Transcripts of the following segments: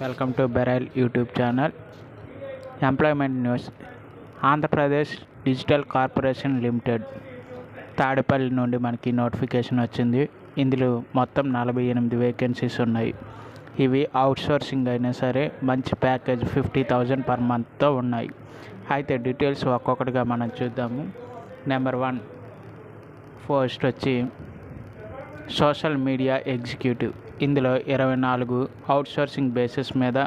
Welcome to బెరైల్ YouTube channel. Employment news. Andhra Pradesh digital corporation limited Tadepalli నుండి మనకి నోటిఫికేషన్ వచ్చింది. ఇందులో మొత్తం 48 వేకెన్సీస్ ఉన్నాయి. ఇవి అవుట్సోర్సింగ్ అయినా సరే మంచి ప్యాకేజ్ 50,000 పర్ మంత్తో ఉన్నాయి. అయితే డీటెయిల్స్ ఒక్కొక్కటిగా మనం చూద్దాము. నెంబర్ 1 పోస్ట్ వచ్చి సోషల్ మీడియా ఎగ్జిక్యూటివ్. ఇందులో 24 అవుట్సోర్సింగ్ బేసిస్ మీద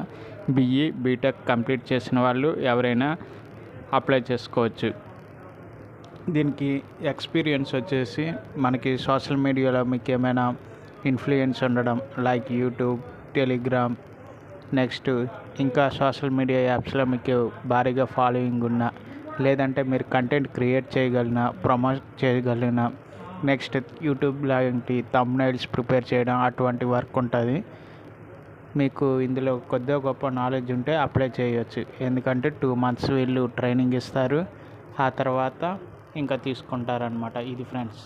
BE బీటెక్ కంప్లీట్ చేసిన వాళ్ళు ఎవరైనా అప్లై చేసుకోవచ్చు. దీనికి ఎక్స్పీరియన్స్ వచ్చేసి మనకి సోషల్ మీడియాలో మీకు ఏమైనా ఇన్ఫ్లుయెన్స్ ఉండడం, లైక్ యూట్యూబ్, టెలిగ్రామ్, నెక్స్ట్ ఇంకా సోషల్ మీడియా యాప్స్లో మీకు భారీగా ఫాలోయింగ్ ఉన్న, లేదంటే మీరు కంటెంట్ క్రియేట్ చేయగలిగిన, ప్రమోట్ చేయగలిగిన, నెక్స్ట్ యూట్యూబ్ లాంటి థంబ్నైల్స్ ప్రిపేర్ చేయడం, అటువంటి వర్క్ ఉంటుంది. మీకు ఇందులో కొద్దిగా గొప్ప నాలెడ్జ్ ఉంటే అప్లై చేయవచ్చు. ఎందుకంటే 2 months వీళ్ళు ట్రైనింగ్ ఇస్తారు, ఆ తర్వాత ఇంకా తీసుకుంటారనమాట. ఇది ఫ్రెండ్స్,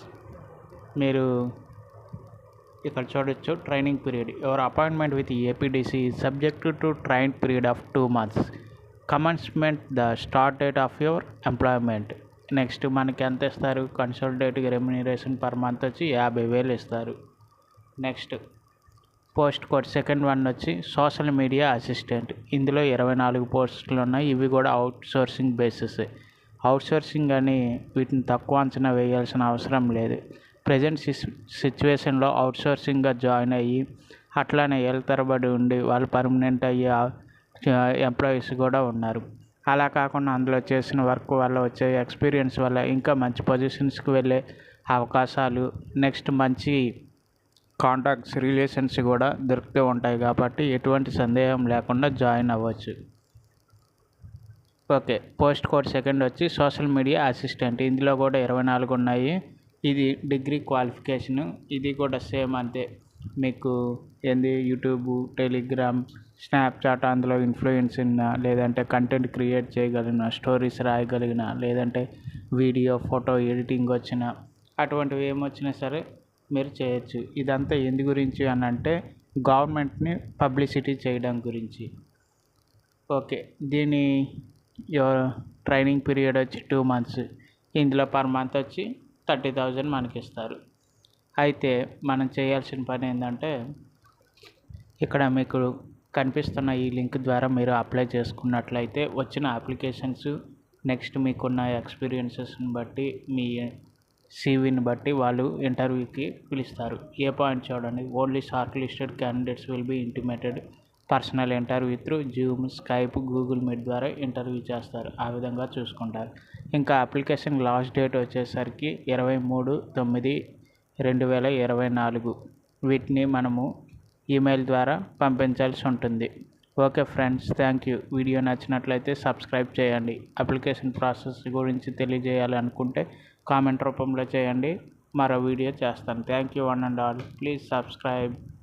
మీరు ఇక్కడ చూడొచ్చు. Training period, your appointment with APDC subject to train period of 2 months. Commencement the start date of your employment. Next మనకి ఎంత ఇస్తారు? కన్సల్టేటివ్ రెమ్యునరేషన్ పర్ మంత్ వచ్చి 50,000 ఇస్తారు. Next post code second one వచ్చి సోషల్ మీడియా అసిస్టెంట్. ఇందులో 24 పోస్టులు ఉన్నాయి. ఇవి కూడా అవుట్సోర్సింగ్ బేసిస్. అవుట్సోర్సింగ్ అని వీటిని తక్కువ అంచనా వేయాల్సిన అవసరం లేదు. ప్రజెంట్ సిచ్యువేషన్లో అవుట్సోర్సింగ్గా జాయిన్ అయ్యి అట్లానే ఏళ్ళ తరబడి ఉండి వాళ్ళు పర్మనెంట్ అయ్యే ఎంప్లాయీస్ కూడా ఉన్నారు. అలా కాకుండా అందులో చేసిన వర్క్ వల్ల వచ్చే ఎక్స్పీరియన్స్ వల్ల ఇంకా మంచి పొజిషన్స్కి వెళ్ళే అవకాశాలు, నెక్స్ట్ మంచి కాంటాక్ట్స్, రిలేషన్స్ కూడా దొరుకుతూ ఉంటాయి. కాబట్టి ఎటువంటి సందేహం లేకుండా జాయిన్ అవ్వచ్చు. ఓకే, పోస్ట్ కోడ్ సెకండ్ వచ్చి సోషల్ మీడియా అసిస్టెంట్. ఇందులో కూడా 24 ఉన్నాయి. ఇది డిగ్రీ క్వాలిఫికేషను. ఇది కూడా సేమ్ అంతే. మీకు యూట్యూబ్, టెలిగ్రామ్, స్నాప్చాట్ అందులో ఇన్ఫ్లుయెన్స్ ఉన్నా, లేదంటే కంటెంట్ క్రియేట్ చేయగలిగిన, స్టోరీస్ రాయగలిగిన, లేదంటే వీడియో, ఫోటో ఎడిటింగ్ వచ్చిన, అటువంటివి ఏమొచ్చినా సరే మీరు చేయొచ్చు. ఇదంతా ఎందు గురించి అని అంటే గవర్నమెంట్ని పబ్లిసిటీ చేయడం గురించి. ఓకే, దీని ట్రైనింగ్ పీరియడ్ వచ్చి 2 months. ఇందులో పర్ మంత్ వచ్చి 30,000 మనకి ఇస్తారు. అయితే మనం చేయాల్సిన పని ఏంటంటే ఇక్కడ మీకు కనిపిస్తున్న ఈ లింక్ ద్వారా మీరు అప్లై చేసుకున్నట్లయితే వచ్చిన అప్లికేషన్స్, నెక్స్ట్ మీకున్న ఎక్స్పీరియన్సెస్ని బట్టి, మీ CVని బట్టి వాళ్ళు ఇంటర్వ్యూకి పిలుస్తారు. ఏ పాయింట్ చూడండి, only shortlisted candidates will be intimated personal interview through Zoom, Skype, Google Meet ద్వారా ఇంటర్వ్యూ చేస్తారు. ఆ విధంగా చూసుకుంటారు. ఇంకా అప్లికేషన్ లాస్ట్ డేట్ వచ్చేసరికి 23/9/2024. వీటిని మనము ఈమెయిల్ ద్వారా పంపించాల్సి ఉంటుంది. Okay friends, thank you. Video నచ్చినట్లయితే సబ్స్క్రైబ్ చేయండి. అప్లికేషన్ ప్రాసెస్ గురించి తెలియజేయాలి అనుకుంటే కామెంట్ రూపంలో చేయండి. మరో వీడియో చేస్తాను. Thank you one and all. Please subscribe.